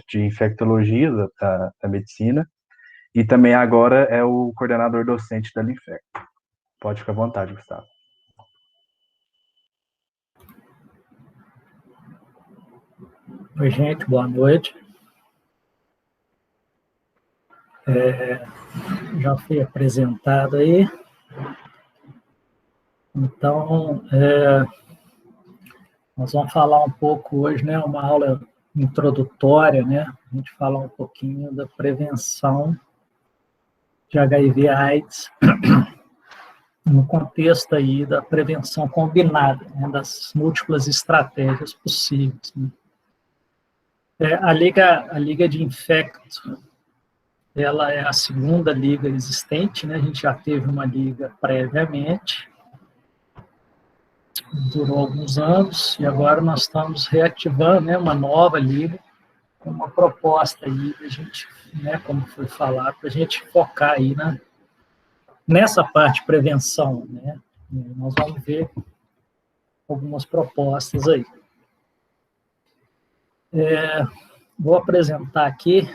de infectologia da medicina, e também agora é o coordenador docente da Linfecto. Pode ficar à vontade, Gustavo. Oi, gente, boa noite. Já fui apresentado aí. Então, nós vamos falar um pouco hoje, né, uma aula introdutória, né, a gente falar um pouquinho da prevenção de HIV/AIDS no contexto aí da prevenção combinada, né, das múltiplas estratégias possíveis, né. A Liga de Infecto, ela é a segunda liga existente, né, a gente já teve uma liga previamente, durou alguns anos, e agora nós estamos reativando, né, uma nova liga, com uma proposta aí da gente, né, como foi falado, para a gente focar aí nessa parte de prevenção, né? Nós vamos ver algumas propostas aí. Vou apresentar aqui,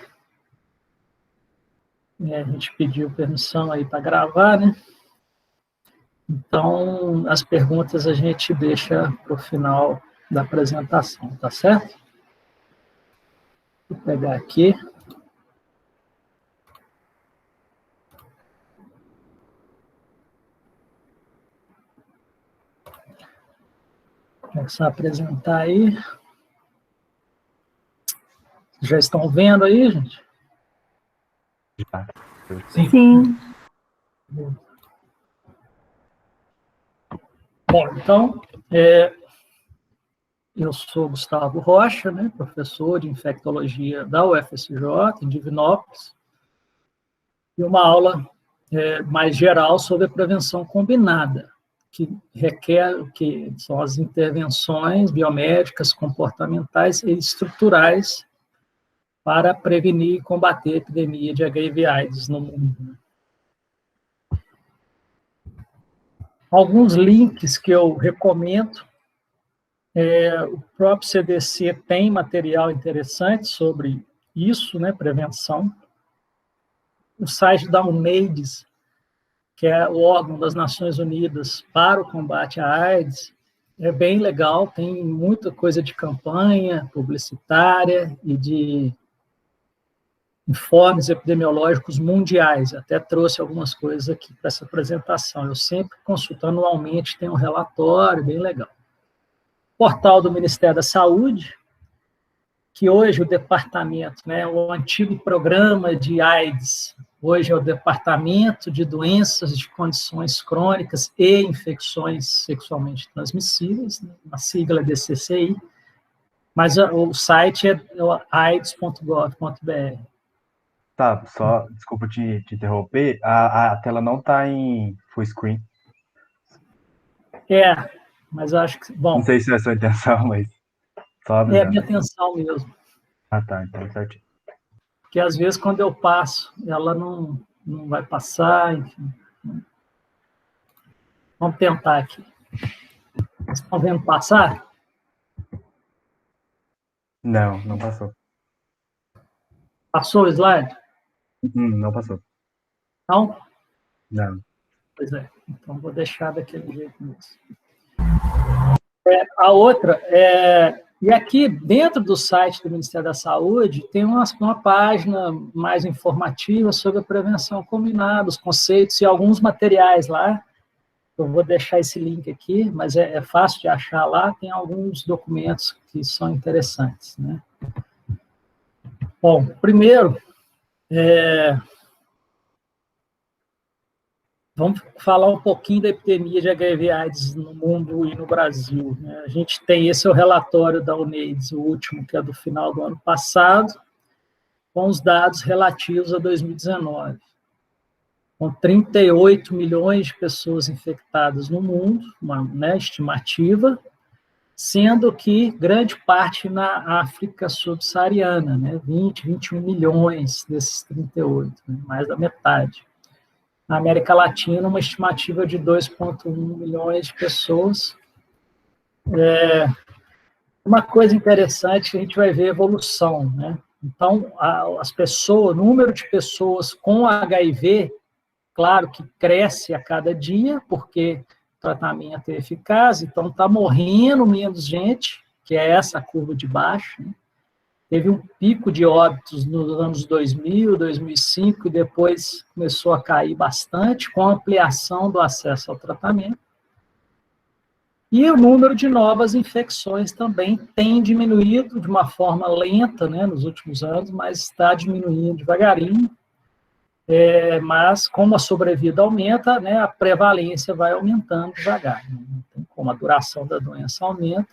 a gente pediu permissão aí para gravar, né? Então, as perguntas a gente deixa para o final da apresentação, tá certo? Vou pegar aqui. Começar a apresentar aí. Já estão vendo aí, gente? Sim. Bom, então, eu sou Gustavo Rocha, né, professor de infectologia da UFSJ, em Divinópolis, e uma aula mais geral sobre a prevenção combinada, que requer o que são as intervenções biomédicas, comportamentais e estruturais para prevenir e combater a epidemia de HIV/AIDS no mundo. Alguns links que eu recomendo. O próprio CDC tem material interessante sobre isso, né, prevenção. O site da UNAIDS, que é o órgão das Nações Unidas para o combate à AIDS, é bem legal, tem muita coisa de campanha publicitária e de informes epidemiológicos mundiais. Até trouxe algumas coisas aqui para essa apresentação. Eu sempre consulto anualmente, tem um relatório bem legal. Portal do Ministério da Saúde, que hoje o departamento, né, o antigo programa de AIDS, hoje é o Departamento de Doenças de Condições Crônicas e Infecções Sexualmente Transmissíveis, né, a sigla é DCCI, mas o site é aids.gov.br. Tá, só, desculpa te interromper, a tela não está em full screen. Mas acho que, bom... Não sei se é a sua intenção, mas só É avisando. a minha intenção mesmo. Ah, tá, então certinho. Porque às vezes quando eu passo, ela não vai passar, enfim. Vamos tentar aqui. Vocês estão vendo passar? Não passou. Passou o slide? Não passou. Não? Não. Pois é, então vou deixar daquele jeito mesmo. A outra, e aqui dentro do site do Ministério da Saúde tem uma página mais informativa sobre a prevenção combinada, os conceitos e alguns materiais lá. Eu vou deixar esse link aqui, mas é fácil de achar lá, tem alguns documentos que são interessantes, né? Bom, primeiro, vamos falar um pouquinho da epidemia de HIV/AIDS no mundo e no Brasil, né? A gente tem, esse é o relatório da UNAIDS, o último, que é do final do ano passado, com os dados relativos a 2019. Com 38 milhões de pessoas infectadas no mundo, uma, né, estimativa, sendo que grande parte na África subsaariana, né, 21 milhões desses 38, né, mais da metade. Na América Latina, uma estimativa de 2,1 milhões de pessoas. Uma coisa interessante que a gente vai ver a evolução, né? Então, o número de pessoas com HIV, claro que cresce a cada dia, porque o tratamento é eficaz, então está morrendo menos gente, que é essa curva de baixo, né? Teve um pico de óbitos nos anos 2000, 2005, e depois começou a cair bastante, com a ampliação do acesso ao tratamento. E o número de novas infecções também tem diminuído de uma forma lenta, né, nos últimos anos, mas está diminuindo devagarinho. Mas, como a sobrevida aumenta, né, a prevalência vai aumentando devagar. Né? Então, como a duração da doença aumenta,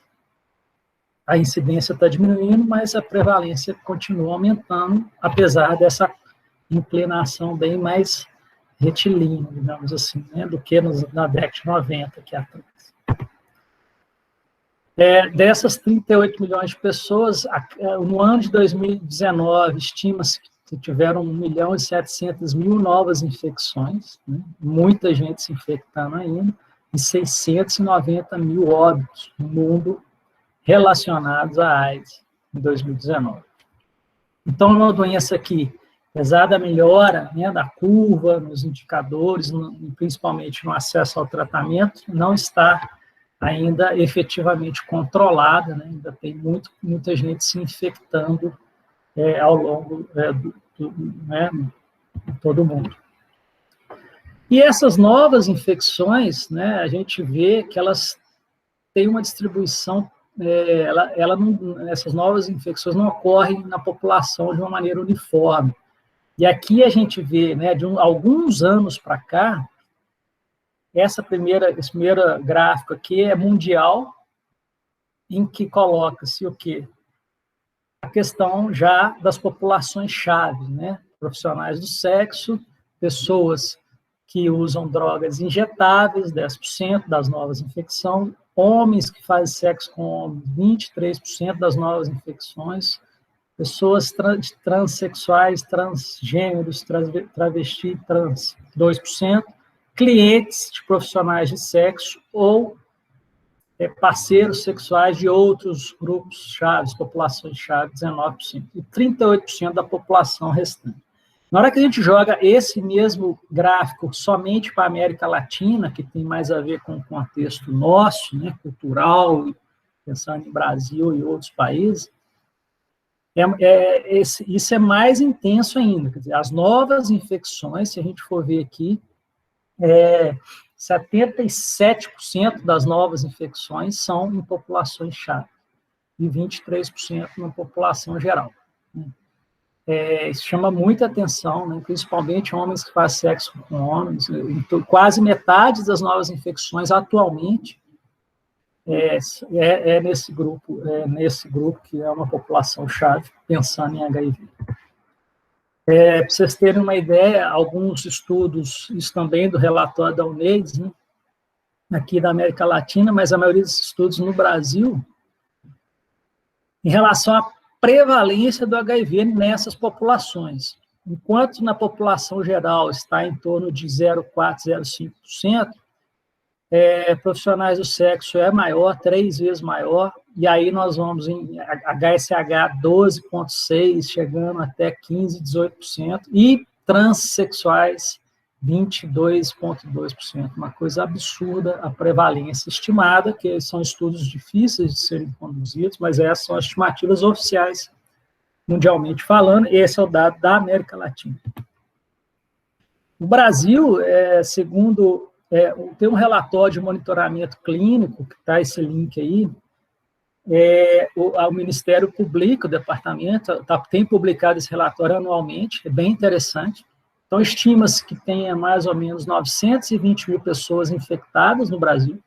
a incidência está diminuindo, mas a prevalência continua aumentando, apesar dessa inclinação bem mais retilínea, digamos assim, né, do que na década de 90, que é atrás. Dessas 38 milhões de pessoas, no ano de 2019, estima-se que tiveram 1.700.000 novas infecções, né? Muita gente se infectando ainda, e 690 mil óbitos no mundo relacionados à AIDS em 2019. Então, é uma doença que, apesar da melhora, né, da curva, nos indicadores, principalmente no acesso ao tratamento, não está ainda efetivamente controlada, né? Ainda tem muita gente se infectando ao longo né, de todo mundo. E essas novas infecções, né, a gente vê que elas têm uma distribuição, essas novas infecções não ocorrem na população de uma maneira uniforme. E aqui a gente vê, né, de alguns anos para cá, esse primeiro gráfico aqui é mundial, em que coloca-se o quê? A questão já das populações-chave, né? Profissionais do sexo, pessoas que usam drogas injetáveis, 10% das novas infecções, homens que fazem sexo com homens, 23% das novas infecções, pessoas transexuais, transgêneros, travesti, trans, 2%, clientes de profissionais de sexo ou parceiros sexuais de outros grupos chaves, populações chave, 19%, e 38% da população restante. Na hora que a gente joga esse mesmo gráfico somente para a América Latina, que tem mais a ver com o contexto nosso, né, cultural, pensando em Brasil e outros países, isso é mais intenso ainda. Quer dizer, as novas infecções, se a gente for ver aqui, 77% das novas infecções são em populações-chave e 23% na população geral. Isso chama muita atenção, né? Principalmente homens que fazem sexo com homens. Quase metade das novas infecções atualmente nesse grupo que é uma população-chave, pensando em HIV. Para vocês terem uma ideia, alguns estudos, isso também do relatório da UNAIDS, né, aqui da América Latina, mas a maioria dos estudos no Brasil, em relação à prevalência do HIV nessas populações. Enquanto na população geral está em torno de 0,4%, 0,5%, profissionais do sexo é maior, 3 vezes maior, e aí nós vamos em HSH 12,6%, chegando até 15%, 18%, e transexuais 22,2%, uma coisa absurda a prevalência estimada, que são estudos difíceis de serem conduzidos, mas essas são as estimativas oficiais, mundialmente falando, esse é o dado da América Latina. O Brasil, segundo... tem um relatório de monitoramento clínico, que está esse link aí, o Ministério publica, o departamento, tem publicado esse relatório anualmente, é bem interessante. Então, estima-se que tenha mais ou menos 920 mil pessoas infectadas no Brasil,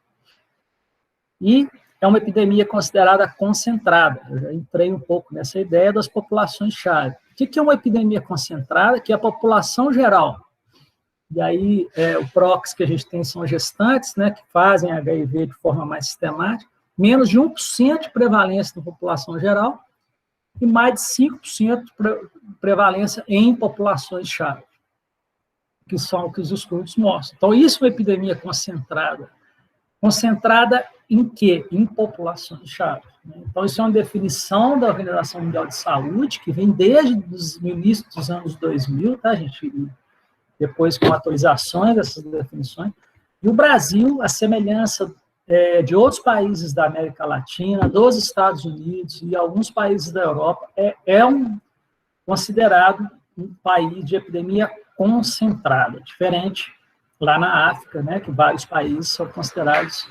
e é uma epidemia considerada concentrada. Eu já entrei um pouco nessa ideia das populações-chave. O que é uma epidemia concentrada? Que é a população geral. E aí, o PROX que a gente tem são gestantes, né, que fazem HIV de forma mais sistemática, menos de 1% de prevalência na população geral e mais de 5% de prevalência em populações-chave, que são o que os estudos mostram. Então, isso é uma epidemia concentrada. Concentrada em quê? Em populações-chave. Então, isso é uma definição da Organização Mundial de Saúde, que vem desde o início dos anos 2000, tá, gente? Depois com atualizações dessas definições. E o Brasil, a semelhança de outros países da América Latina, dos Estados Unidos e alguns países da Europa, considerado um país de epidemia concentrada, diferente lá na África, né, que vários países são considerados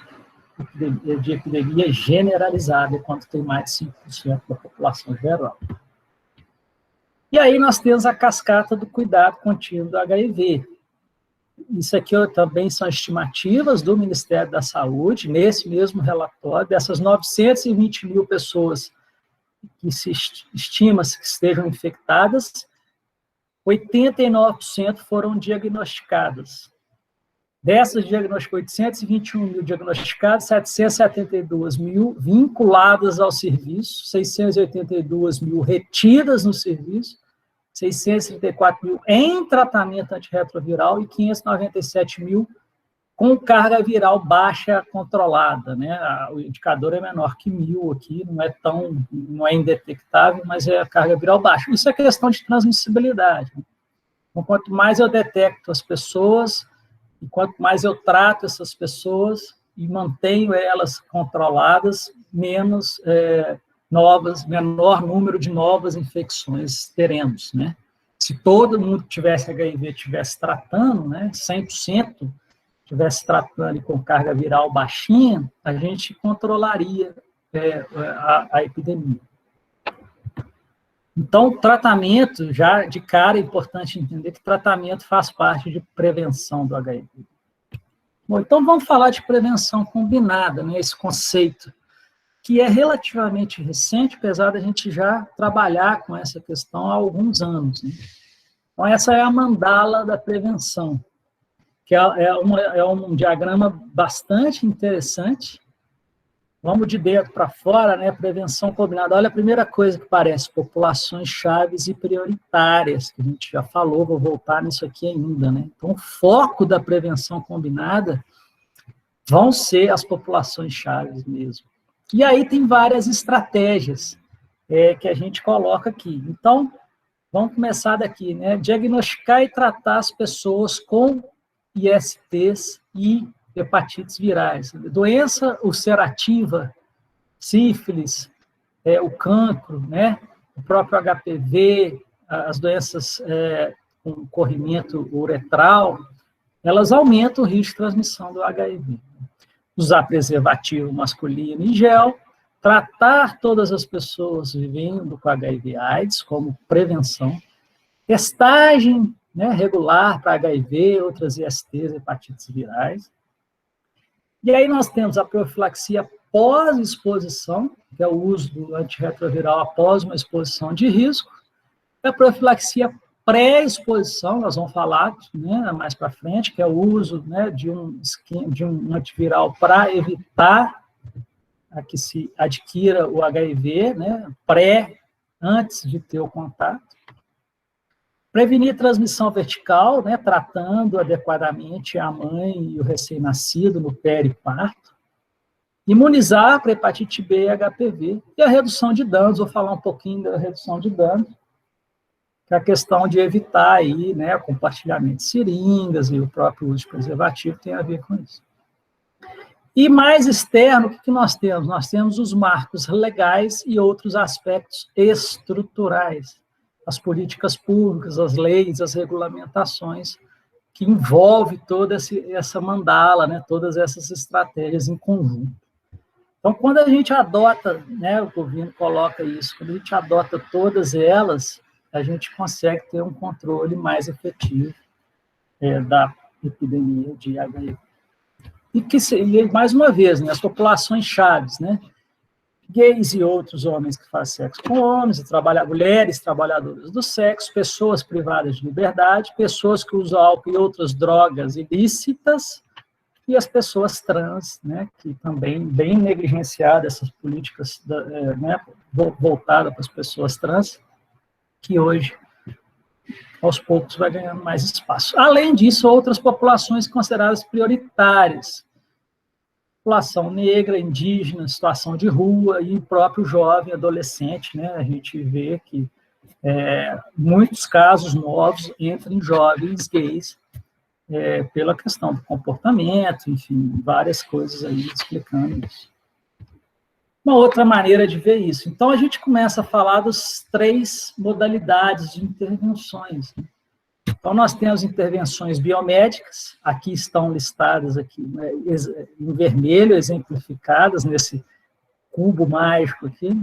de epidemia generalizada, quando tem mais de 5% da população geral. E aí nós temos a cascata do cuidado contínuo do HIV. Isso aqui também são estimativas do Ministério da Saúde, nesse mesmo relatório, dessas 920 mil pessoas que se estima-se que estejam infectadas, 89% foram diagnosticadas. Dessas diagnosticadas, 821 mil diagnosticadas, 772 mil vinculadas ao serviço, 682 mil retidas no serviço, 634 mil em tratamento antirretroviral e 597 mil com carga viral baixa controlada, né? O indicador é menor que 1.000 aqui, não é indetectável, mas é a carga viral baixa. Isso é questão de transmissibilidade. Né? Então, quanto mais eu detecto as pessoas, e quanto mais eu trato essas pessoas e mantenho elas controladas, menor número de novas infecções teremos, né? Se todo mundo que tivesse HIV estivesse tratando, né, 100%, estivesse tratando e com carga viral baixinha, a gente controlaria a epidemia. Então, tratamento, já de cara, é importante entender que tratamento faz parte de prevenção do HIV. Bom, então vamos falar de prevenção combinada, né, esse conceito, que é relativamente recente, apesar da gente já trabalhar com essa questão há alguns anos. Né? Então, essa é a mandala da prevenção, que é um diagrama bastante interessante. Vamos de dentro para fora, né? Prevenção combinada. Olha a primeira coisa que parece, populações chaves e prioritárias, que a gente já falou, vou voltar nisso aqui ainda, né? Então, o foco da prevenção combinada vão ser as populações chaves mesmo. E aí tem várias estratégias que a gente coloca aqui. Então, vamos começar daqui, né? Diagnosticar e tratar as pessoas com ISTs e hepatites virais. Doença ulcerativa, sífilis, o cancro, né? O próprio HPV, as doenças com corrimento uretral, elas aumentam o risco de transmissão do HIV. Usar preservativo masculino em gel, tratar todas as pessoas vivendo com HIV/AIDS como prevenção, testagem, né, regular para HIV, outras ISTs, hepatites virais. E aí nós temos a profilaxia pós-exposição, que é o uso do antirretroviral após uma exposição de risco, e a profilaxia pré-exposição, nós vamos falar, né, mais para frente, que é o uso, né, de um antiviral para evitar que se adquira o HIV, né, antes de ter o contato. Prevenir transmissão vertical, né, tratando adequadamente a mãe e o recém-nascido no périparto. Imunizar para hepatite B e HPV. E a redução de danos, vou falar um pouquinho da redução de danos, que é a questão de evitar aí, né, o compartilhamento de seringas e o próprio uso de preservativo tem a ver com isso. E mais externo, o que nós temos? Nós temos os marcos legais e outros aspectos estruturais. As políticas públicas, as leis, as regulamentações, que envolve toda essa mandala, né, todas essas estratégias em conjunto. Então, quando a gente adota, né, o Covino coloca isso, quando a gente adota todas elas, a gente consegue ter um controle mais efetivo da epidemia de HIV. E mais uma vez, né, as populações chaves, né, gays e outros homens que fazem sexo com homens, mulheres trabalhadoras do sexo, pessoas privadas de liberdade, pessoas que usam álcool e outras drogas ilícitas, e as pessoas trans, né, que também bem negligenciadas essas políticas né, voltadas para as pessoas trans, que hoje, aos poucos, vai ganhando mais espaço. Além disso, outras populações consideradas prioritárias, população negra, indígena, situação de rua e próprio jovem, adolescente, né? A gente vê que muitos casos novos entre jovens gays pela questão do comportamento, enfim, várias coisas aí explicando isso. Uma outra maneira de ver isso. Então, a gente começa a falar das 3 modalidades de intervenções. Então, nós temos intervenções biomédicas, aqui estão listadas aqui, né, em vermelho, exemplificadas nesse cubo mágico aqui.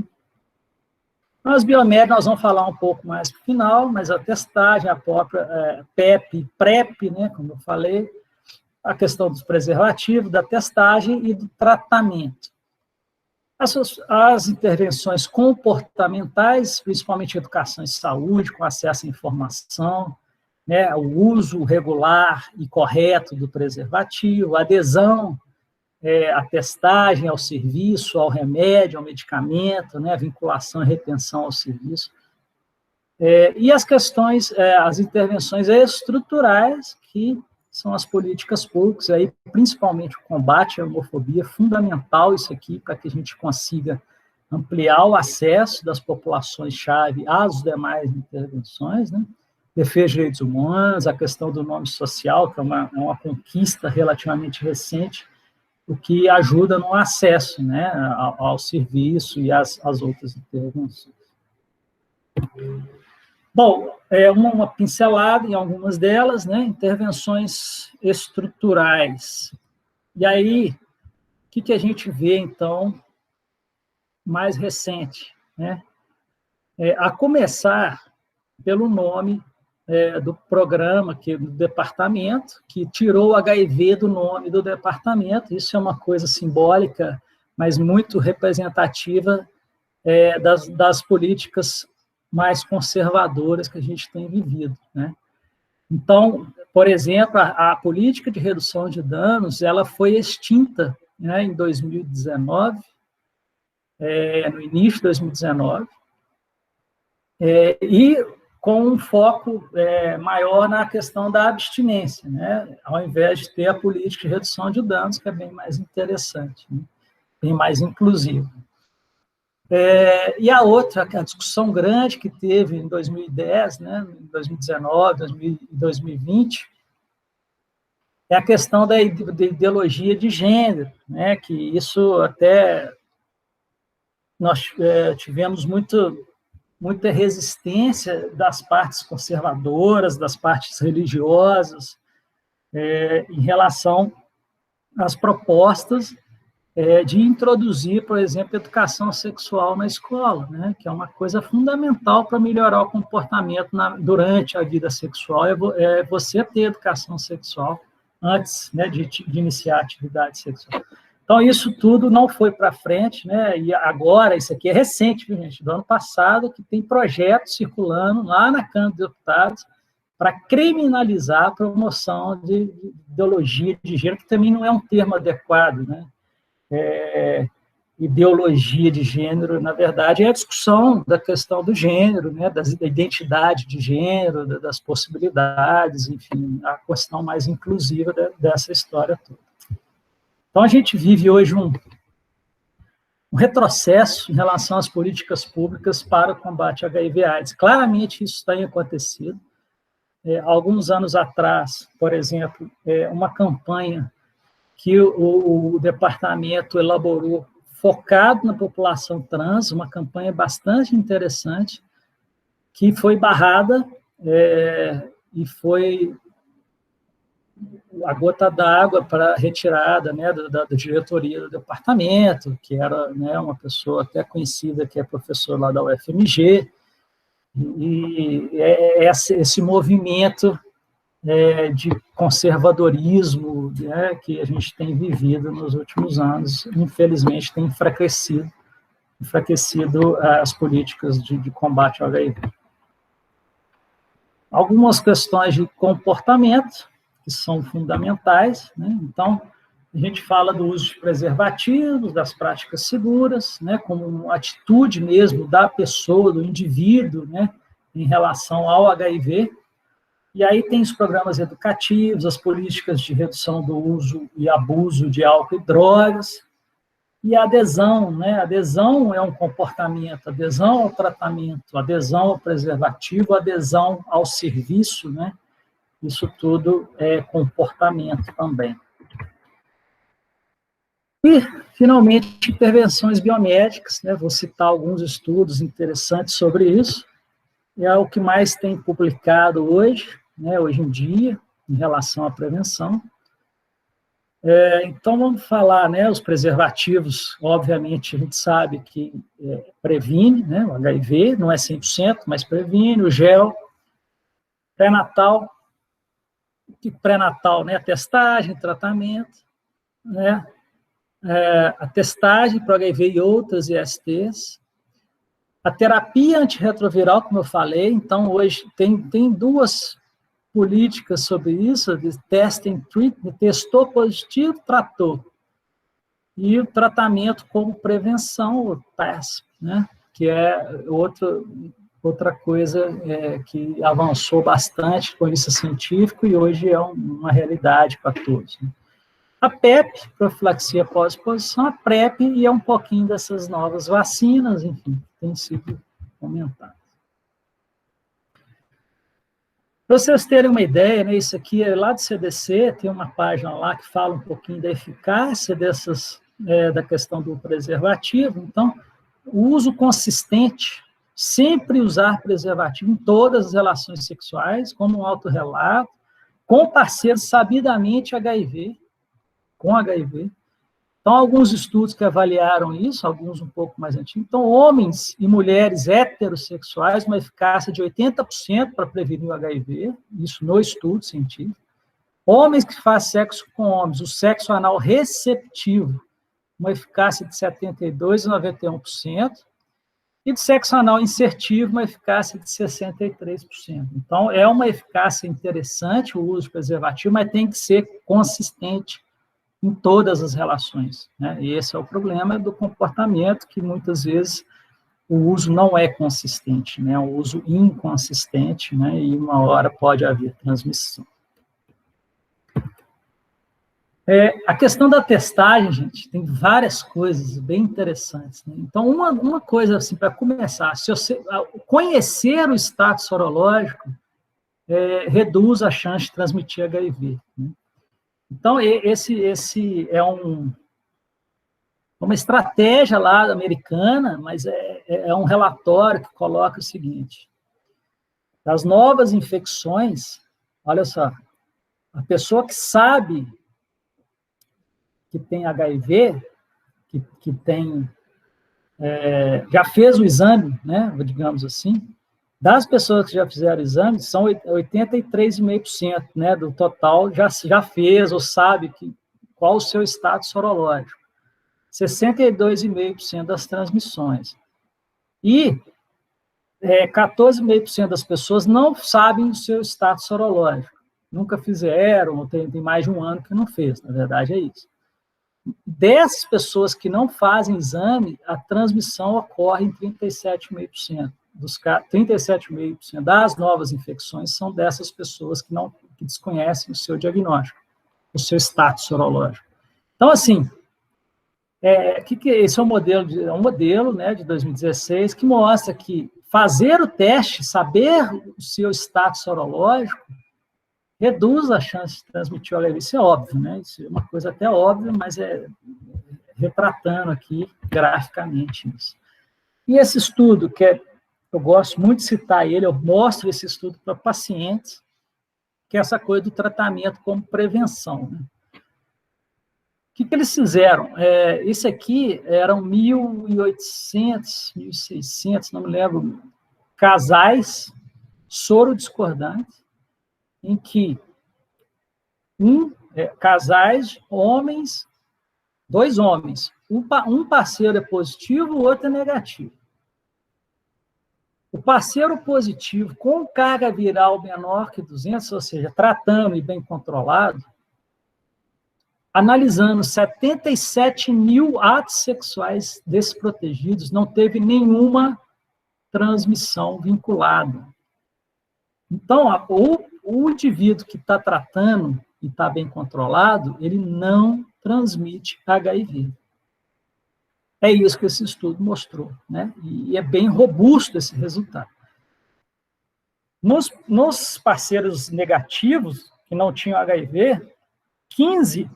As biomédicas nós vamos falar um pouco mais no final, mas a testagem, a própria PEP, PrEP, né, como eu falei, a questão dos preservativos, da testagem e do tratamento. As intervenções comportamentais, principalmente educação e saúde, com acesso à informação, né, o uso regular e correto do preservativo, a adesão à testagem, ao serviço, ao remédio, ao medicamento, né, a vinculação e retenção ao serviço. E as questões, as intervenções estruturais, que são as políticas públicas, aí, principalmente o combate à homofobia, fundamental isso aqui, para que a gente consiga ampliar o acesso das populações-chave às demais intervenções, né? Defesa de direitos humanos, a questão do nome social, que é uma conquista relativamente recente, o que ajuda no acesso, né, ao serviço e às outras intervenções. Bom, uma pincelada em algumas delas, né, intervenções estruturais. E aí, o que a gente vê, então, mais recente, né? A começar pelo nome do programa, do departamento, que tirou o HIV do nome do departamento. Isso é uma coisa simbólica, mas muito representativa das políticas mais conservadoras que a gente tem vivido, né? Então, por exemplo, a política de redução de danos, ela foi extinta, né, em 2019, no início de 2019, e com um foco maior na questão da abstinência, né, ao invés de ter a política de redução de danos, que é bem mais interessante, né, bem mais inclusiva. E a outra, a discussão grande que teve em 2010, né, em 2019, 2020, é a questão da ideologia de gênero, né, que isso até nós tivemos muita resistência das partes conservadoras, das partes religiosas, em relação às propostas de introduzir, por exemplo, educação sexual na escola, né, que é uma coisa fundamental para melhorar o comportamento durante a vida sexual, é você ter educação sexual antes, né, de iniciar a atividade sexual. Então, isso tudo não foi para frente, né, e agora, isso aqui é recente, viu, gente, do ano passado, que tem projetos circulando lá na Câmara dos Deputados para criminalizar a promoção de ideologia de gênero, que também não é um termo adequado, né? Ideologia de gênero, na verdade, é a discussão da questão do gênero, né, da identidade de gênero, das possibilidades, enfim, a questão mais inclusiva dessa história toda. Então, a gente vive hoje um retrocesso em relação às políticas públicas para o combate ao HIV/AIDS. Claramente, isso tem acontecido. Alguns anos atrás, por exemplo, uma campanha que o departamento elaborou focado na população trans, uma campanha bastante interessante, que foi barrada e foi a gota d'água para a retirada, né, da diretoria do departamento, que era, né, uma pessoa até conhecida, que é professor lá da UFMG, e esse movimento de conservadorismo, né, que a gente tem vivido nos últimos anos, infelizmente tem enfraquecido as políticas de combate ao HIV. Algumas questões de comportamento, que são fundamentais, né? Então, a gente fala do uso de preservativos, das práticas seguras, né, como uma atitude mesmo da pessoa, do indivíduo, né, em relação ao HIV, E aí tem os programas educativos, as políticas de redução do uso e abuso de álcool e drogas, e a adesão, né? A adesão é um comportamento, adesão ao tratamento, adesão ao preservativo, adesão ao serviço, né? Isso tudo é comportamento também. E, finalmente, intervenções biomédicas, né? Vou citar alguns estudos interessantes sobre isso. É o que mais tem publicado hoje, né, hoje em dia, em relação à prevenção. Então, vamos falar, né, os preservativos, obviamente, a gente sabe que previne, né, o HIV, não é 100%, mas previne, o gel, pré-natal, né, a testagem, tratamento, né, a testagem para o HIV e outras ISTs, a terapia antirretroviral, como eu falei, então hoje tem duas políticas sobre isso, de test and treatment, testou positivo, tratou. E o tratamento como prevenção, o TASP, né, que é outra coisa que avançou bastante com isso científico e hoje é uma realidade para todos. Né. A PrEP, profilaxia pós-exposição, a PrEP e é um pouquinho dessas novas vacinas, enfim, tem sido comentado. Para vocês terem uma ideia, né, isso aqui é lá do CDC, tem uma página lá que fala um pouquinho da eficácia da questão do preservativo. Então, o uso consistente, sempre usar preservativo em todas as relações sexuais, como um autorrelato, com parceiro sabidamente com HIV. Então, alguns estudos que avaliaram isso, alguns um pouco mais antigos. Então, homens e mulheres heterossexuais, uma eficácia de 80% para prevenir o HIV, isso no estudo científico. Homens que fazem sexo com homens, o sexo anal receptivo, uma eficácia de 72% a 91%, e do sexo anal insertivo, uma eficácia de 63%. Então, é uma eficácia interessante o uso de preservativo, mas tem que ser consistente em todas as relações, né? E esse é o problema do comportamento, que muitas vezes o uso não é consistente, né? O uso inconsistente, né? E uma hora pode haver transmissão. A questão da testagem, gente, tem várias coisas bem interessantes, né? Então, uma coisa, assim, para começar, se você conhecer o status sorológico, reduz a chance de transmitir HIV, né? Então, esse é uma estratégia lá americana, mas é um relatório que coloca o seguinte: das novas infecções, olha só, a pessoa que sabe que tem HIV, que tem, já fez o exame, né, digamos assim, das pessoas que já fizeram o exame, são 83,5%, né, do total já fez ou sabe qual o seu status sorológico. 62,5% das transmissões. E 14,5% das pessoas não sabem o seu status sorológico. Nunca fizeram, ou tem mais de um ano que não fez, na verdade é isso. Dessas pessoas que não fazem exame, a transmissão ocorre em 37,5%. 37,5% das novas infecções são dessas pessoas que desconhecem o seu diagnóstico, o seu status sorológico. Então, assim, esse é um modelo, né, de 2016 que mostra que fazer o teste, saber o seu status sorológico, reduz a chance de transmitir o HIV. Isso é óbvio, né? Isso é uma coisa até óbvia, mas retratando aqui graficamente isso. E esse estudo, eu gosto muito de citar ele, eu mostro esse estudo para pacientes, que é essa coisa do tratamento como prevenção, né? O que eles fizeram? Esse aqui eram 1.800, 1.600, não me lembro, casais sorodiscordantes, em que casais, homens, 2 homens, um parceiro é positivo, o outro é negativo. O parceiro positivo com carga viral menor que 200, ou seja, tratando e bem controlado, analisando 77 mil atos sexuais desprotegidos, não teve nenhuma transmissão vinculada. Então, o indivíduo que está tratando e está bem controlado, ele não transmite HIV. É isso que esse estudo mostrou, né? E é bem robusto esse resultado. Nos parceiros negativos, que não tinham HIV, 15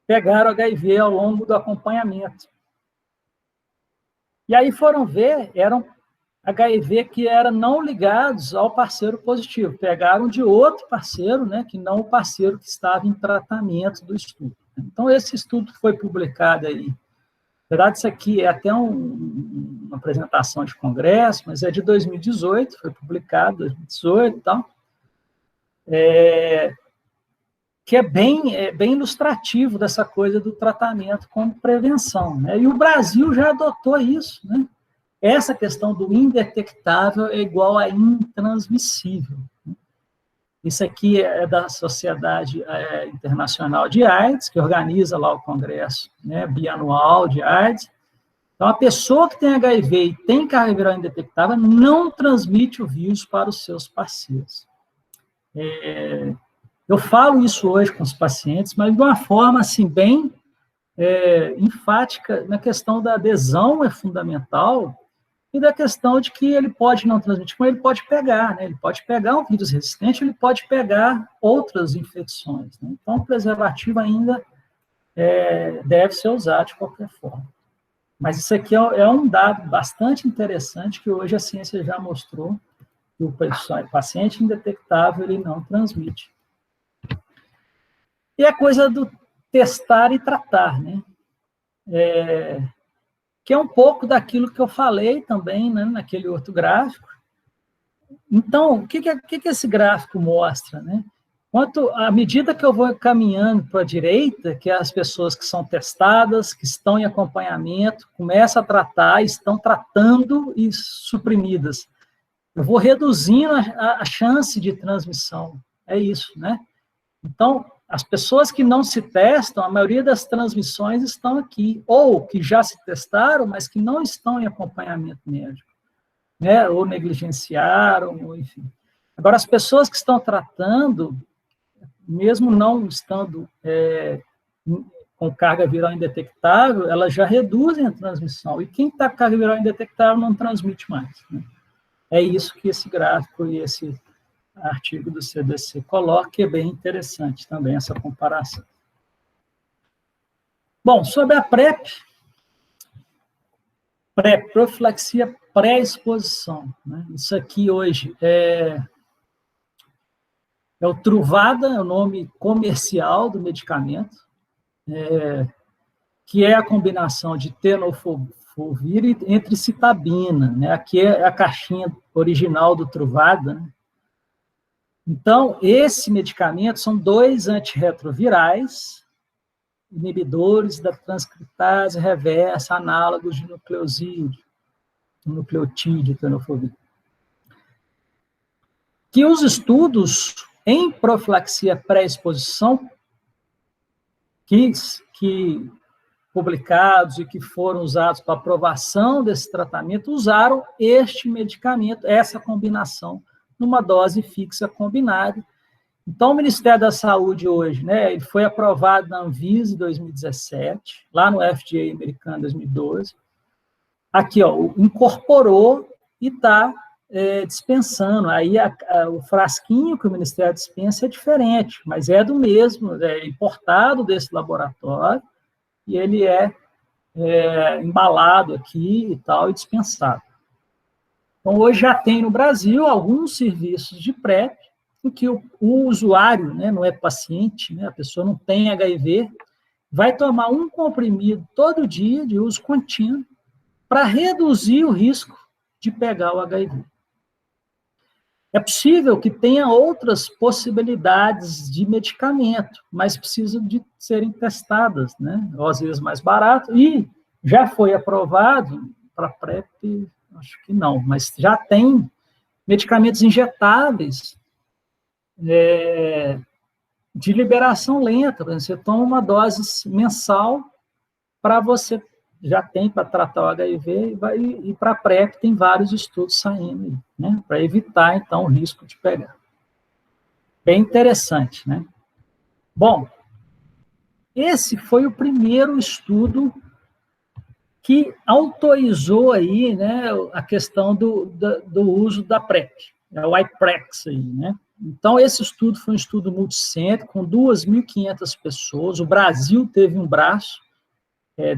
pegaram HIV ao longo do acompanhamento. E aí foram ver, eram HIV que eram não ligados ao parceiro positivo, pegaram de outro parceiro, né, que não o parceiro que estava em tratamento do estudo. Então, esse estudo foi publicado aí. Na verdade, isso aqui é até uma apresentação de congresso, mas é de 2018, foi publicado em 2018 e tal, que é bem ilustrativo dessa coisa do tratamento como prevenção, né? E o Brasil já adotou isso, né? Essa questão do indetectável é igual a intransmissível. Isso aqui é da Sociedade Internacional de AIDS, que organiza lá o congresso, né, bianual de AIDS. Então, a pessoa que tem HIV e tem carga viral indetectável não transmite o vírus para os seus parceiros. Eu falo isso hoje com os pacientes, mas de uma forma assim, bem enfática, na questão da adesão é fundamental, e da questão de que ele pode não transmitir, mas ele pode pegar, né? Ele pode pegar um vírus resistente, ele pode pegar outras infecções, né? Então, o preservativo ainda deve ser usado de qualquer forma. Mas isso aqui é um dado bastante interessante que hoje a ciência já mostrou que o paciente indetectável ele não transmite. E a coisa do testar e tratar, né? Que é um pouco daquilo que eu falei também, né, naquele outro gráfico. Então, o que esse gráfico mostra? Né? À medida que eu vou caminhando para a direita, que é as pessoas que são testadas, que estão em acompanhamento, começam a tratar, estão tratando e suprimidas. Eu vou reduzindo a chance de transmissão. É isso, né? Então, as pessoas que não se testam, a maioria das transmissões estão aqui, ou que já se testaram, mas que não estão em acompanhamento médico, né? Ou negligenciaram, ou enfim. Agora, as pessoas que estão tratando, mesmo não estando com carga viral indetectável, elas já reduzem a transmissão, e quem está com carga viral indetectável não transmite mais, né? É isso que esse gráfico e esse artigo do CDC coloca, que é bem interessante também essa comparação. Bom, sobre a PrEP, profilaxia pré-exposição, né? Isso aqui hoje é o Truvada, é o nome comercial do medicamento, que é a combinação de tenofovir entre citabina, né? Aqui é a caixinha original do Truvada, né? Então, esse medicamento são 2 antirretrovirais, inibidores da transcriptase reversa, análogos de nucleotídeo tenofovir. Que os estudos em profilaxia pré-exposição, que publicados e que foram usados para aprovação desse tratamento, usaram este medicamento, essa combinação, numa dose fixa combinada. Então, o Ministério da Saúde hoje, né, ele foi aprovado na Anvisa em 2017, lá no FDA americano em 2012. Aqui, ó, incorporou e está dispensando. Aí o frasquinho que o Ministério dispensa é diferente, mas é do mesmo, é importado desse laboratório, e ele é embalado aqui e tal, e dispensado. Então, hoje já tem no Brasil alguns serviços de PrEP, em que o usuário, né, não é paciente, né, a pessoa não tem HIV, vai tomar um comprimido todo dia, de uso contínuo, para reduzir o risco de pegar o HIV. É possível que tenha outras possibilidades de medicamento, mas precisam de serem testadas, né, ou às vezes mais barato, e já foi aprovado para PrEP. Acho que não, mas já tem medicamentos injetáveis de liberação lenta. Você toma uma dose mensal para você, já tem para tratar o HIV, e para a PrEP tem vários estudos saindo, né, para evitar, então, o risco de pegar. Bem interessante, né? Bom, esse foi o primeiro estudo que autorizou aí, né, a questão do uso da PrEP, é o IPREX aí, né? Então, esse estudo foi um estudo multicêntrico, com 2.500 pessoas. O Brasil teve um braço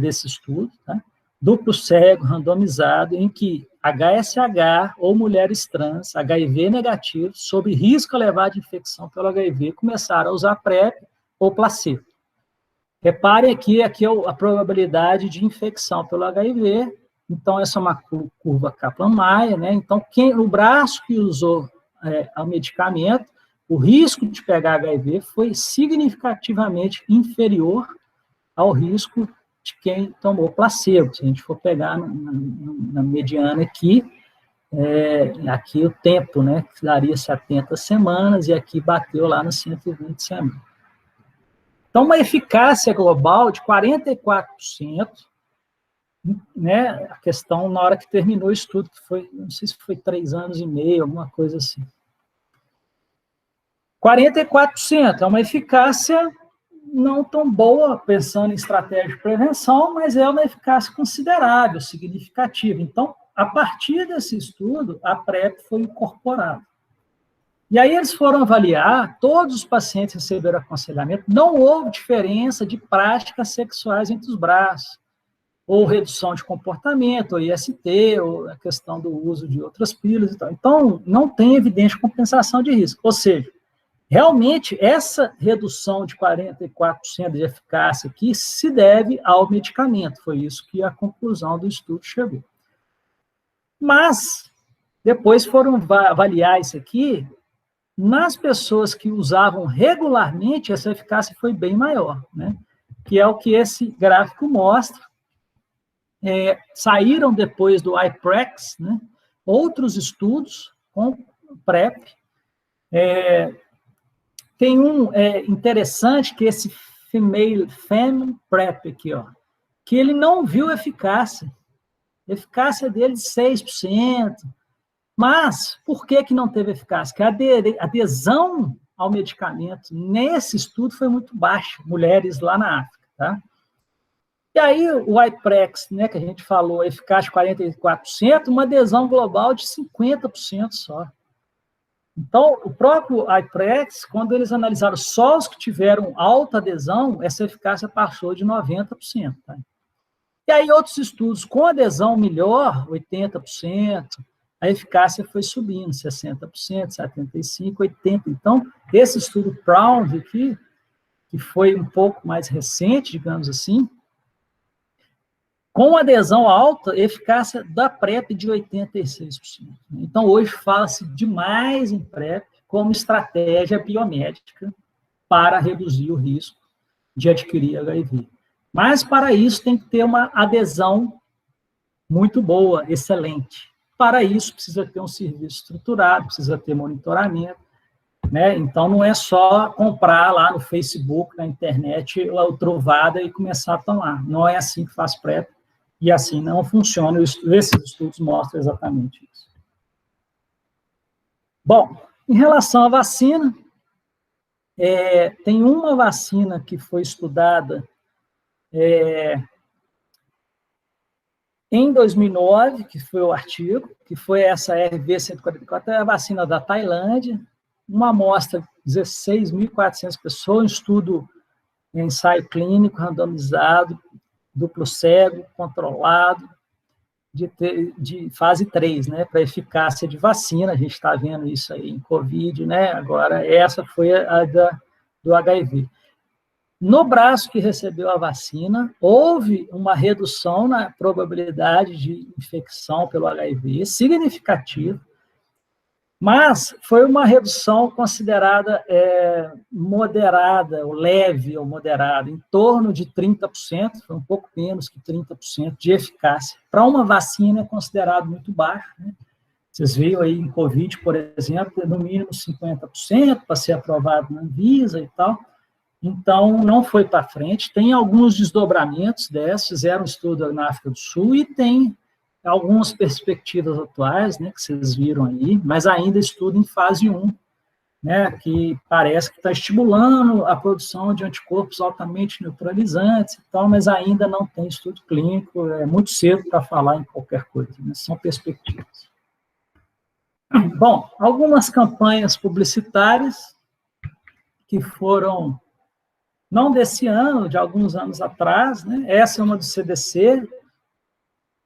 desse estudo, tá? Duplo cego, randomizado, em que HSH ou mulheres trans, HIV negativo, sob risco elevado de infecção pelo HIV, começaram a usar PrEP ou placebo. Reparem aqui a probabilidade de infecção pelo HIV. Então, essa é uma curva Kaplan-Meier, né? Então, o braço que usou o medicamento, o risco de pegar HIV foi significativamente inferior ao risco de quem tomou placebo. Se a gente for pegar na mediana aqui, aqui o tempo, né, que daria 70 semanas, e aqui bateu lá nas 120 semanas. Então, uma eficácia global de 44%, né, a questão na hora que terminou o estudo, que foi, não sei se foi 3 anos e meio, alguma coisa assim. 44% é uma eficácia não tão boa, pensando em estratégia de prevenção, mas é uma eficácia considerável, significativa. Então, a partir desse estudo, a PrEP foi incorporada. E aí eles foram avaliar, todos os pacientes receberam aconselhamento, não houve diferença de práticas sexuais entre os braços, ou redução de comportamento, ou IST, ou a questão do uso de outras pílulas e tal. Então, não tem evidente compensação de risco. Ou seja, realmente, essa redução de 44% de eficácia aqui se deve ao medicamento. Foi isso que a conclusão do estudo chegou. Mas, depois foram avaliar isso aqui, nas pessoas que usavam regularmente, essa eficácia foi bem maior, né? Que é o que esse gráfico mostra. Saíram depois do IPREX, né, outros estudos com PrEP. Tem um interessante, que esse Fem PrEP aqui, ó, que ele não viu eficácia. A eficácia dele de 6%. Mas, por que não teve eficácia? Porque a adesão ao medicamento nesse estudo foi muito baixa, mulheres lá na África, tá? E aí, o IPREX, né, que a gente falou, eficácia de 44%, uma adesão global de 50% só. Então, o próprio IPREX, quando eles analisaram só os que tiveram alta adesão, essa eficácia passou de 90%. Tá? E aí, outros estudos com adesão melhor, 80%, a eficácia foi subindo, 60%, 75%, 80%. Então, esse estudo PROUND aqui, que foi um pouco mais recente, digamos assim, com adesão alta, eficácia da PrEP de 86%. Então, hoje fala-se demais em PrEP como estratégia biomédica para reduzir o risco de adquirir HIV. Mas, para isso, tem que ter uma adesão muito boa, excelente. Para isso, precisa ter um serviço estruturado, precisa ter monitoramento, né? Então, não é só comprar lá no Facebook, na internet, o Truvada e começar a tomar. Não é assim que faz PrEP. E assim não funciona, esses estudos mostram exatamente isso. Bom, em relação à vacina, tem uma vacina que foi estudada em 2009, que foi o artigo, que foi essa RV144, é a vacina da Tailândia, uma amostra de 16.400 pessoas, um estudo em ensaio clínico, randomizado, duplo cego, controlado, de fase 3, né, para eficácia de vacina, a gente está vendo isso aí em Covid, né, agora essa foi a do HIV. No braço que recebeu a vacina, houve uma redução na probabilidade de infecção pelo HIV, significativa, mas foi uma redução considerada moderada, ou leve ou moderada, em torno de 30%, foi um pouco menos que 30% de eficácia. Para uma vacina é considerado muito baixo, né? Vocês viram aí em Covid, por exemplo, no mínimo 50% para ser aprovado na Anvisa e tal. Então, não foi para frente. Tem alguns desdobramentos desses, fizeram um estudo na África do Sul e tem algumas perspectivas atuais, né, que vocês viram aí, mas ainda estudo em fase 1, né, que parece que está estimulando a produção de anticorpos altamente neutralizantes e tal, mas ainda não tem estudo clínico, é muito cedo para falar em qualquer coisa, né, são perspectivas. Bom, algumas campanhas publicitárias que foram, não desse ano, de alguns anos atrás, né, essa é uma do CDC,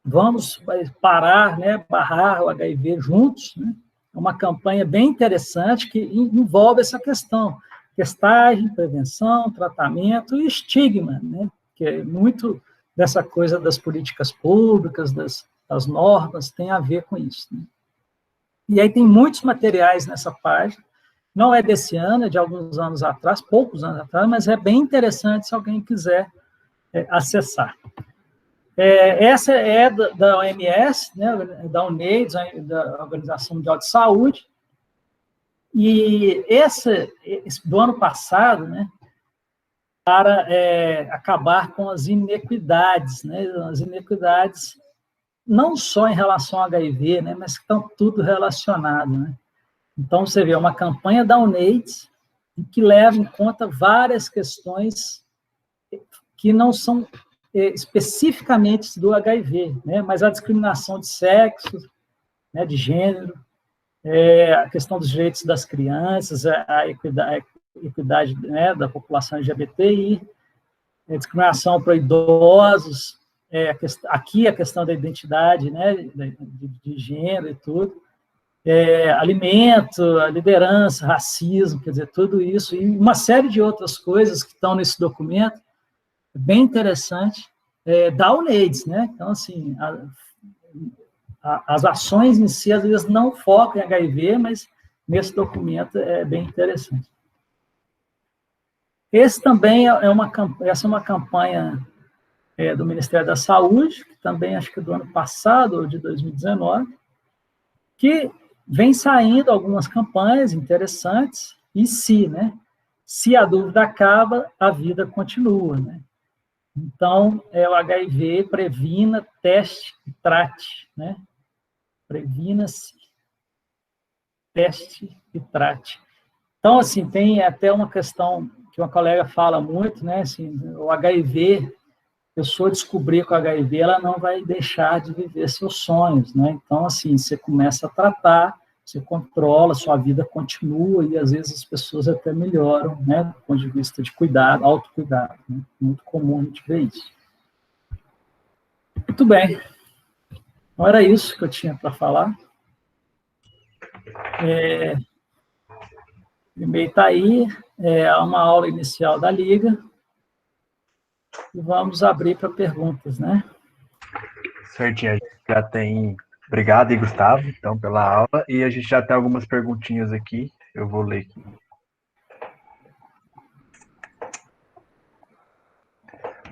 vamos parar, né, barrar o HIV juntos, né, é uma campanha bem interessante que envolve essa questão, testagem, prevenção, tratamento e estigma, né, que é muito dessa coisa das políticas públicas, das normas, tem a ver com isso, né. E aí tem muitos materiais nessa página, não é desse ano, é de alguns anos atrás, poucos anos atrás, mas é bem interessante se alguém quiser acessar. Essa é da OMS, né, da UNAIDS, da Organização Mundial de Saúde, e esse do ano passado, né, para acabar com as inequidades, né, as inequidades não só em relação ao HIV, né, mas que estão tudo relacionado, né. Então, você vê, uma campanha da UNAIDS que leva em conta várias questões que não são especificamente do HIV, né, mas a discriminação de sexo, né, de gênero, a questão dos direitos das crianças, a equidade, né, da população LGBTI, a discriminação para idosos, aqui a questão da identidade, né, de gênero e tudo, alimento, a liderança, racismo, quer dizer, tudo isso, e uma série de outras coisas que estão nesse documento, bem interessante, da UNAIDS, né? Então, assim, as ações em si, às vezes, não focam em HIV, mas nesse documento é bem interessante. Esse também essa é uma campanha do Ministério da Saúde, que também acho que do ano passado, ou de 2019, que vem saindo algumas campanhas interessantes, e né? Se a dúvida acaba, a vida continua, né? Então, o HIV, previna, teste e trate, né? Previna-se, teste e trate. Então, assim, tem até uma questão que uma colega fala muito, né? Assim, o HIV, a pessoa descobrir com o HIV, ela não vai deixar de viver seus sonhos, né? Então, assim, você começa a tratar, você controla, sua vida continua, e às vezes as pessoas até melhoram, né? Do ponto de vista de cuidado, autocuidado, né? Muito comum a gente ver isso. Muito bem. Então, era isso que eu tinha para falar. O e-mail está aí, uma aula inicial da Liga, e vamos abrir para perguntas, né? Certinho, a gente já tem... Obrigado aí, Gustavo, então, pela aula, e a gente já tem algumas perguntinhas aqui, eu vou ler aqui.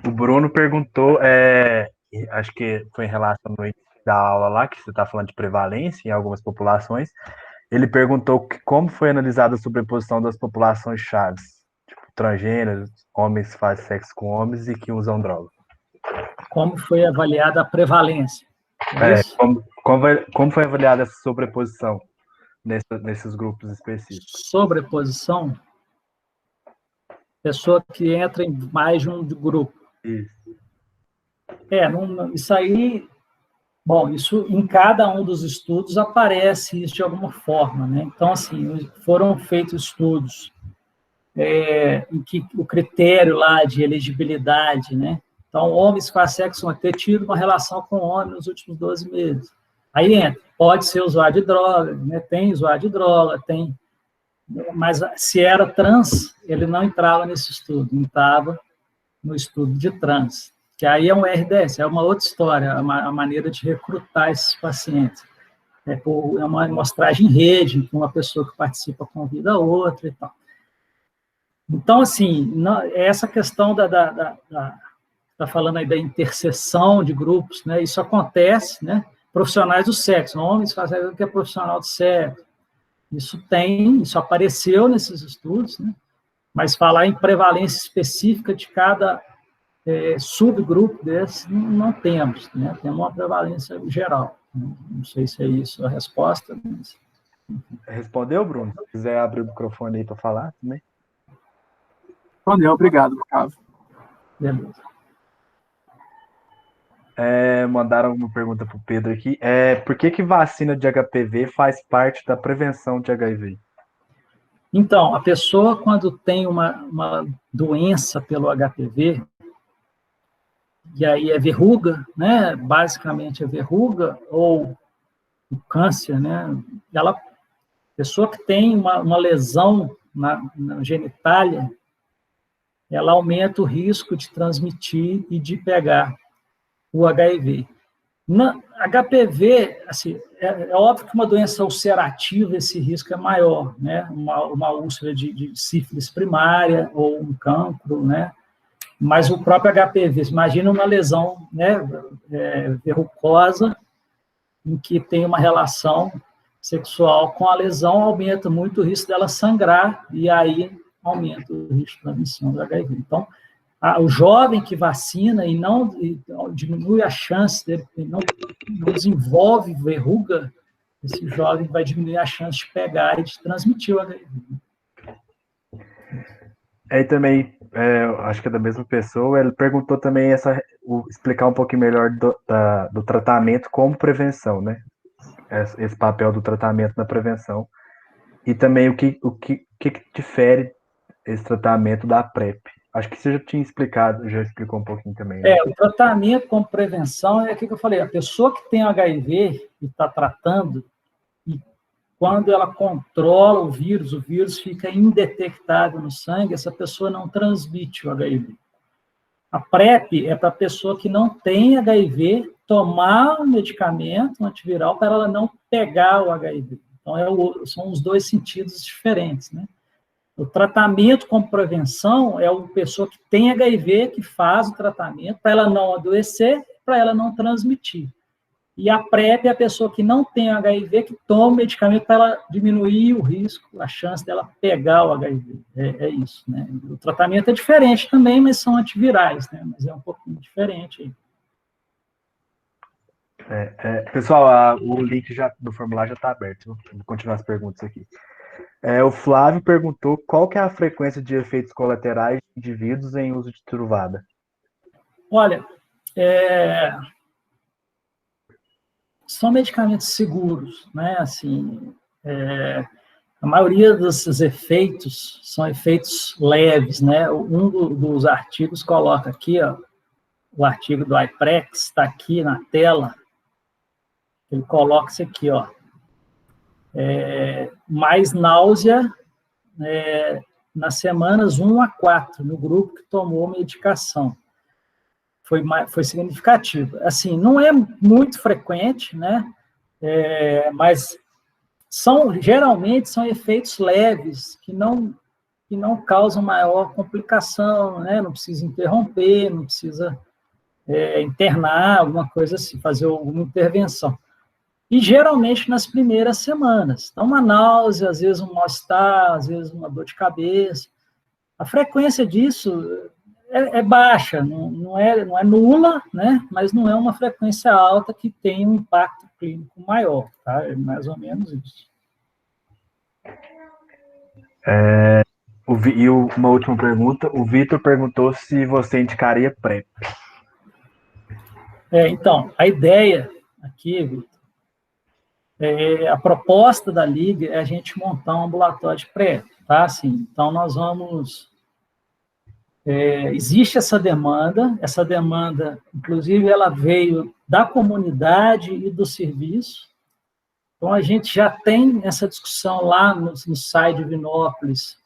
O Bruno perguntou, acho que foi em relação ao início da aula lá, que você está falando de prevalência em algumas populações, ele perguntou como foi analisada a sobreposição das populações chaves, tipo, transgêneros, homens que fazem sexo com homens e que usam droga. Como foi avaliada a prevalência? Como foi avaliada essa sobreposição nesses grupos específicos? Sobreposição? Pessoa que entra em mais de um grupo. Isso. Isso aí... Bom, isso em cada um dos estudos aparece isso de alguma forma, né? Então, assim, foram feitos estudos em que o critério lá de elegibilidade, né? Então, homens que fazem sexo vão ter tido uma relação com homem nos últimos 12 meses. Aí entra, pode ser usuário de droga, né? Tem usuário de droga, tem... Mas se era trans, ele não entrava nesse estudo, não estava no estudo de trans. Que aí é um RDS, é uma outra história, a maneira de recrutar esses pacientes. É uma amostragem em rede, que uma pessoa que participa convida a outra e tal. Então, assim, essa questão está falando aí da interseção de grupos, né? Isso acontece, né? Profissionais do sexo, homens fazem o que é profissional do sexo. Isso apareceu nesses estudos, né? Mas falar em prevalência específica de cada subgrupo desse, não temos, né? Temos uma prevalência geral. Não sei se é isso a resposta, mas... Respondeu, Bruno? Se quiser abrir o microfone aí para falar também. Respondeu, obrigado, Gustavo. Beleza. Mandaram uma pergunta para o Pedro aqui. Por que vacina de HPV faz parte da prevenção de HIV? Então, a pessoa, quando tem uma doença pelo HPV, e aí é verruga, né? Basicamente é verruga, ou o câncer, né? A pessoa que tem uma lesão na genitália, ela aumenta o risco de transmitir e de pegar o HIV. Na HPV, assim, é óbvio que uma doença ulcerativa, esse risco é maior, né? Uma úlcera de sífilis primária ou um cancro, né? Mas o próprio HPV, imagina uma lesão, né, verrucosa, em que tem uma relação sexual com a lesão, aumenta muito o risco dela sangrar, e aí aumenta o risco de transmissão do HIV. Então, o jovem que vacina e não diminui a chance dele, não desenvolve verruga, esse jovem vai diminuir a chance de pegar e de transmitir o HIV. Aí também, acho que é da mesma pessoa, ele perguntou também explicar um pouquinho melhor do tratamento como prevenção, né? Esse papel do tratamento na prevenção. E também o que difere esse tratamento da PrEP. Acho que você já tinha explicado, já explicou um pouquinho também. Né? O tratamento como prevenção é aquilo que eu falei, a pessoa que tem HIV e está tratando, e quando ela controla o vírus fica indetectável no sangue, essa pessoa não transmite o HIV. A PrEP é para a pessoa que não tem HIV tomar um medicamento, um antiviral, para ela não pegar o HIV. Então, são os dois sentidos diferentes, né? O tratamento como prevenção é a pessoa que tem HIV que faz o tratamento para ela não adoecer, para ela não transmitir. E a PrEP é a pessoa que não tem HIV que toma o medicamento para ela diminuir o risco, a chance dela pegar o HIV. É isso, né? O tratamento é diferente também, mas são antivirais, né? Mas é um pouquinho diferente aí. Pessoal, o link do formulário já está aberto. Vou continuar as perguntas aqui. O Flávio perguntou qual que é a frequência de efeitos colaterais de indivíduos em uso de Truvada. Olha, são medicamentos seguros, né? Assim, a maioria desses efeitos são efeitos leves, né? Um dos artigos coloca aqui, ó, o artigo do IPREX está aqui na tela. Ele coloca isso aqui, ó. Mais náusea nas semanas 1 a 4, no grupo que tomou medicação. Foi significativo. Assim, não é muito frequente, né? Mas geralmente são efeitos leves, que não causam maior complicação, né? Não precisa interromper, não precisa internar, alguma coisa assim, fazer alguma intervenção. E geralmente nas primeiras semanas. Então, uma náusea, às vezes um mal-estar, às vezes uma dor de cabeça. A frequência disso é baixa, não é nula, né? Mas não é uma frequência alta que tem um impacto clínico maior, tá? É mais ou menos isso. E uma última pergunta, o Vitor perguntou se você indicaria PrEP. Então, a ideia aqui, Vitor, a proposta da Liga é a gente montar um ambulatório de PrEP, tá? Assim, então, nós vamos... existe essa demanda, inclusive, ela veio da comunidade e do serviço. Então, a gente já tem essa discussão lá no site de Divinópolis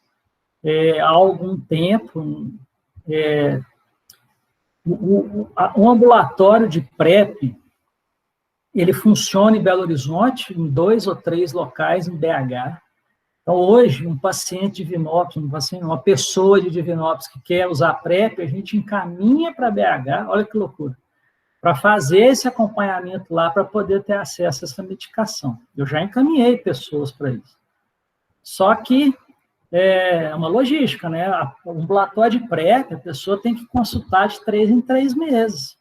há algum tempo. O ambulatório de PrEP, ele funciona em Belo Horizonte, em 2 ou 3 locais em BH. Então, hoje, um paciente de Divinópolis, uma pessoa de Divinópolis que quer usar PrEP, a gente encaminha para BH, olha que loucura, para fazer esse acompanhamento lá, para poder ter acesso a essa medicação. Eu já encaminhei pessoas para isso. Só que é uma logística, né? O ambulatório de PrEP, a pessoa tem que consultar de 3 em 3 meses.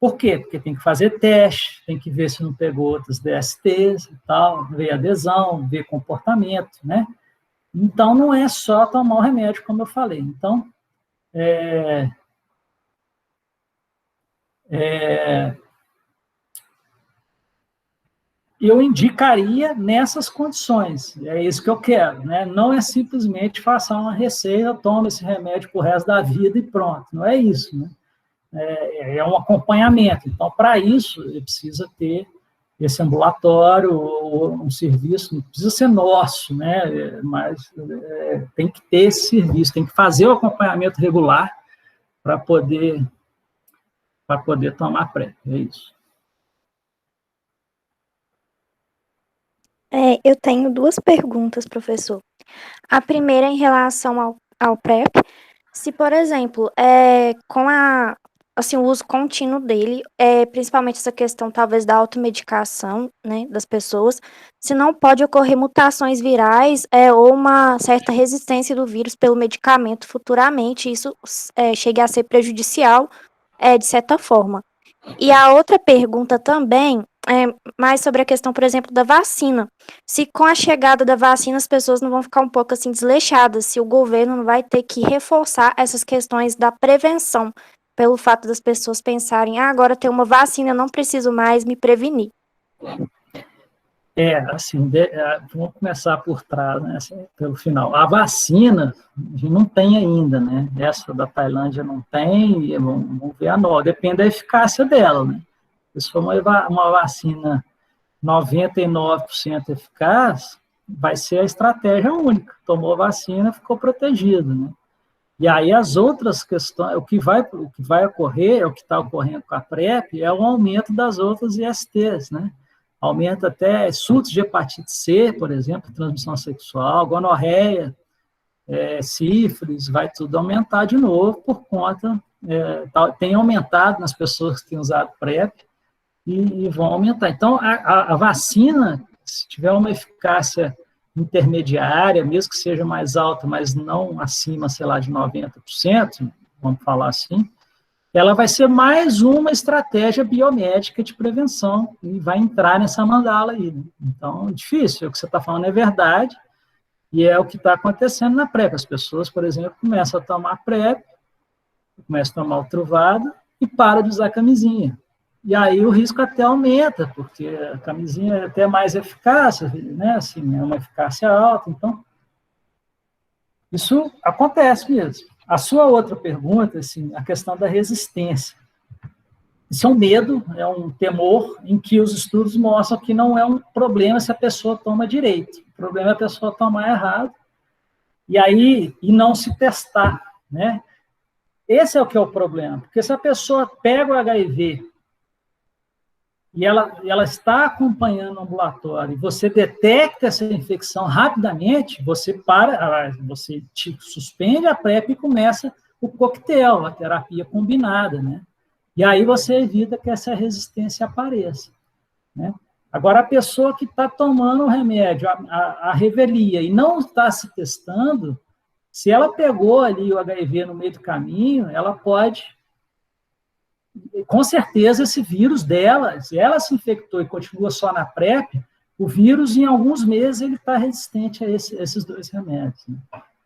Por quê? Porque tem que fazer teste, tem que ver se não pegou outros DSTs e tal, ver adesão, ver comportamento, né? Então, não é só tomar o remédio, como eu falei. Então, eu indicaria nessas condições. É isso que eu quero, né? Não é simplesmente faça uma receita, toma esse remédio pro resto da vida e pronto. Não é isso, né? É um acompanhamento. Então, para isso, ele precisa ter esse ambulatório ou um serviço, não precisa ser nosso, né? Mas tem que ter esse serviço, tem que fazer o acompanhamento regular para poder tomar PrEP. É isso. Eu tenho 2 perguntas, professor. A primeira em relação ao PrEP. Se, por exemplo, com o uso contínuo dele, principalmente essa questão talvez da automedicação, né, das pessoas, se não pode ocorrer mutações virais ou uma certa resistência do vírus pelo medicamento futuramente, isso chegue a ser prejudicial de certa forma. E a outra pergunta também é mais sobre a questão, por exemplo, da vacina. Se com a chegada da vacina as pessoas não vão ficar um pouco assim desleixadas, se o governo não vai ter que reforçar essas questões da prevenção, pelo fato das pessoas pensarem, agora tem uma vacina, eu não preciso mais me prevenir. Vamos começar por trás, né, assim, pelo final. A vacina, a gente não tem ainda, né? Essa da Tailândia não tem, e vamos ver a nova. Depende da eficácia dela, né? Se for uma vacina 99% eficaz, vai ser a estratégia única. Tomou a vacina, ficou protegido, né? E aí as outras questões, o que vai ocorrer, o que está ocorrendo com a PrEP, é o aumento das outras ISTs, né? Aumenta até surtos de hepatite C, por exemplo, transmissão sexual, gonorreia, sífilis, vai tudo aumentar de novo por conta, tem aumentado nas pessoas que têm usado PrEP e vão aumentar. Então, a vacina, se tiver uma eficácia intermediária, mesmo que seja mais alta, mas não acima, sei lá, de 90%, vamos falar assim, ela vai ser mais uma estratégia biomédica de prevenção e vai entrar nessa mandala aí. Né? Então, é difícil, o que você está falando é verdade, e é o que está acontecendo na PrEP. As pessoas, por exemplo, começam a tomar PrEP, começam a tomar o Truvada e param de usar camisinha. E aí o risco até aumenta, porque a camisinha é até mais eficaz, né? Assim, é uma eficácia alta, então isso acontece mesmo. A sua outra pergunta, assim, a questão da resistência. Isso é um medo, é um temor em que os estudos mostram que não é um problema se a pessoa toma direito. O problema é a pessoa tomar errado e não se testar, né? Esse é o que é o problema, porque se a pessoa pega o HIV e ela está acompanhando o ambulatório, e você detecta essa infecção rapidamente, você suspende a PrEP e começa o coquetel, a terapia combinada, né? E aí você evita que essa resistência apareça, né? Agora, a pessoa que está tomando o remédio, a revelia, e não está se testando, se ela pegou ali o HIV no meio do caminho, ela pode... Com certeza, esse vírus dela, se ela se infectou e continua só na PrEP, o vírus, em alguns meses, ele está resistente a esses 2 remédios. Né?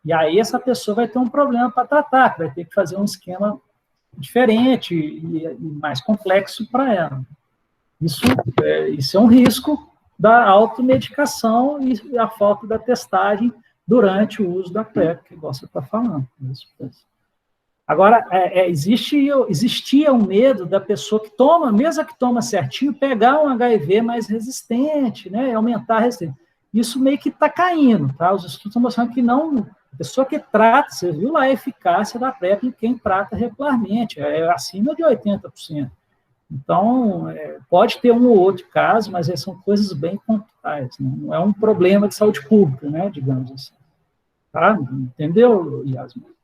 E aí essa pessoa vai ter um problema para tratar, vai ter que fazer um esquema diferente e mais complexo para ela. Isso é um risco da automedicação e a falta da testagem durante o uso da PrEP, que você está falando. Agora, existia um medo da pessoa que toma, mesmo que toma certinho, pegar um HIV mais resistente, né, aumentar a resistência. Isso meio que está caindo, tá? Os estudos estão mostrando que não, a pessoa que trata, você viu lá a eficácia da PrEP em quem trata regularmente, é acima de 80%. Então, pode ter um ou outro caso, mas são coisas bem pontuais, né? Não é um problema de saúde pública, né, digamos assim. Tá? Entendeu, Yasmin?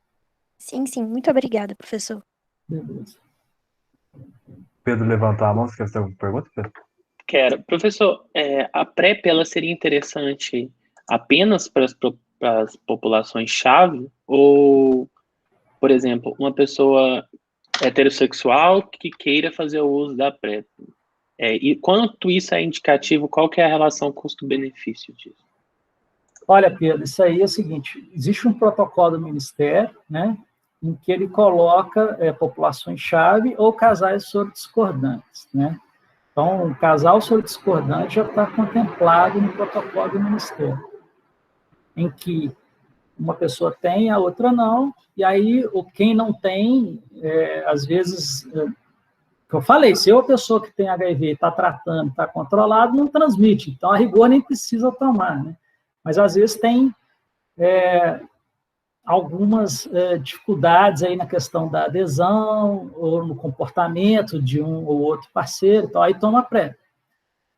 Sim, muito obrigada, professor. Beleza. Pedro levantou a mão, você quer fazer alguma pergunta, Pedro? Quero. Professor, a PrEP ela seria interessante apenas para as populações-chave? Ou, por exemplo, uma pessoa heterossexual que queira fazer o uso da PrEP. E quanto isso é indicativo, qual que é a relação custo-benefício disso? Olha, Pedro, isso aí é o seguinte, existe um protocolo do Ministério, né, em que ele coloca populações-chave ou casais soro-discordantes, né? Então, um casal soro-discordante já está contemplado no protocolo do Ministério, em que uma pessoa tem, a outra não, e aí quem não tem, às vezes, que eu falei, se a pessoa que tem HIV está tratando, está controlado, não transmite, então a rigor nem precisa tomar, né? Mas às vezes tem algumas dificuldades aí na questão da adesão ou no comportamento de um ou outro parceiro, então aí toma PrEP.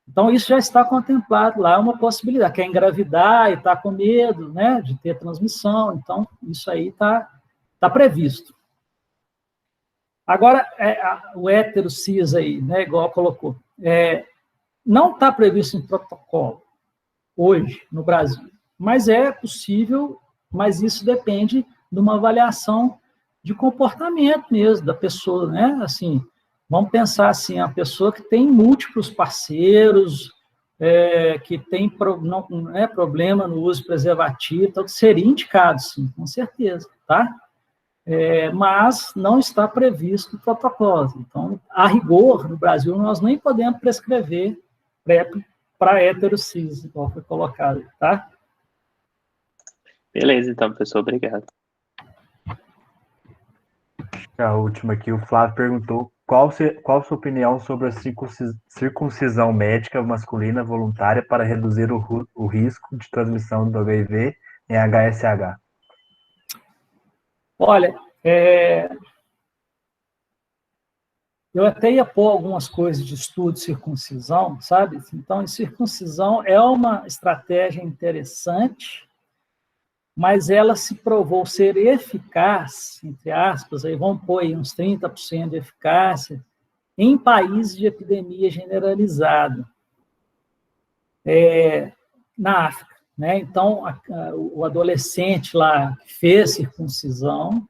Então, isso já está contemplado lá, é uma possibilidade. Quer engravidar e está com medo, né, de ter transmissão, então, isso aí está previsto. Agora, o hétero cis aí, né, igual colocou, não está previsto em protocolo hoje no Brasil, mas é possível, mas isso depende de uma avaliação de comportamento mesmo da pessoa, né, assim. Vamos pensar assim, a pessoa que tem múltiplos parceiros, que tem problema no uso de preservativo, então seria indicado, sim, com certeza, tá? Mas não está previsto o protocolo. Então, a rigor, no Brasil, nós nem podemos prescrever PrEP para hétero cis, igual foi colocado, tá? Beleza, então, professor, obrigado. A última aqui, o Flávio perguntou qual a sua opinião sobre a circuncisão médica masculina voluntária para reduzir o risco de transmissão do HIV em HSH? Olha, eu até ia pôr algumas coisas de estudo de circuncisão, sabe? Então, circuncisão é uma estratégia interessante, mas ela se provou ser eficaz, entre aspas, aí vamos pôr aí uns 30% de eficácia, em países de epidemia generalizada, na África, né? Então, o adolescente lá que fez circuncisão,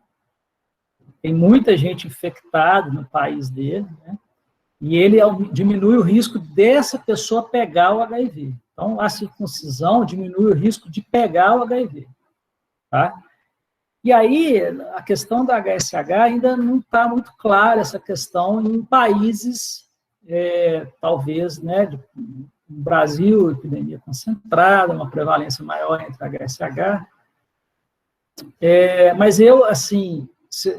tem muita gente infectada no país dele, né? E ele diminui o risco dessa pessoa pegar o HIV. Então, a circuncisão diminui o risco de pegar o HIV. Tá? E aí, a questão da HSH ainda não está muito clara, essa questão em países, talvez, né, no Brasil, epidemia concentrada, uma prevalência maior entre HSH. Mas eu, assim,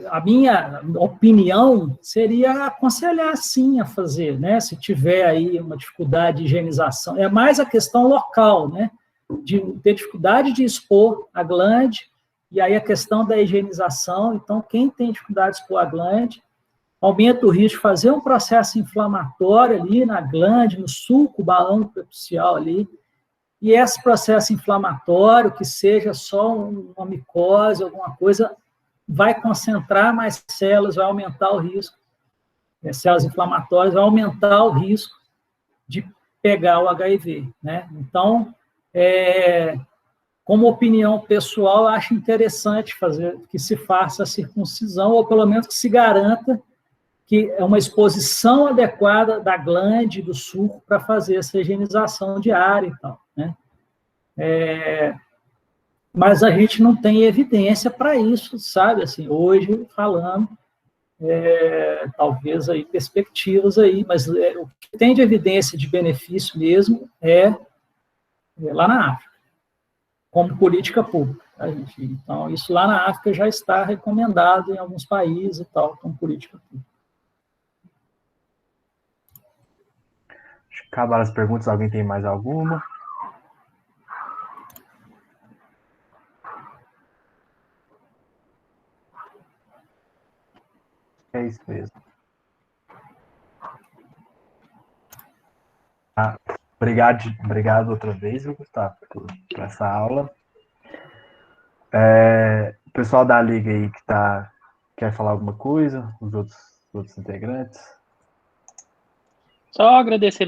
a minha opinião seria aconselhar, sim, a fazer, né, se tiver aí uma dificuldade de higienização. É mais a questão local, né, de ter dificuldade de expor a glande, e aí a questão da higienização. Então, quem tem dificuldade de expor a glande, aumenta o risco de fazer um processo inflamatório ali na glande, no sulco, balão prepúcial ali, e esse processo inflamatório, que seja só uma micose, alguma coisa, vai concentrar mais células, vai aumentar o risco, células inflamatórias, vai aumentar o risco de pegar o HIV, né? Então, como opinião pessoal, eu acho interessante que se faça a circuncisão, ou pelo menos que se garanta que é uma exposição adequada da glande, do sulco, para fazer essa higienização diária e tal, né? Mas a gente não tem evidência para isso, sabe? Assim, hoje, falando, talvez aí perspectivas aí, mas o que tem de evidência de benefício mesmo é lá na África, como política pública, tá, gente? Então, isso lá na África já está recomendado em alguns países e tal, como política pública. Acabaram as perguntas, alguém tem mais alguma? É isso mesmo. Obrigado outra vez, Gustavo, por essa aula. O pessoal da Liga aí quer falar alguma coisa? Os outros integrantes? Só agradecer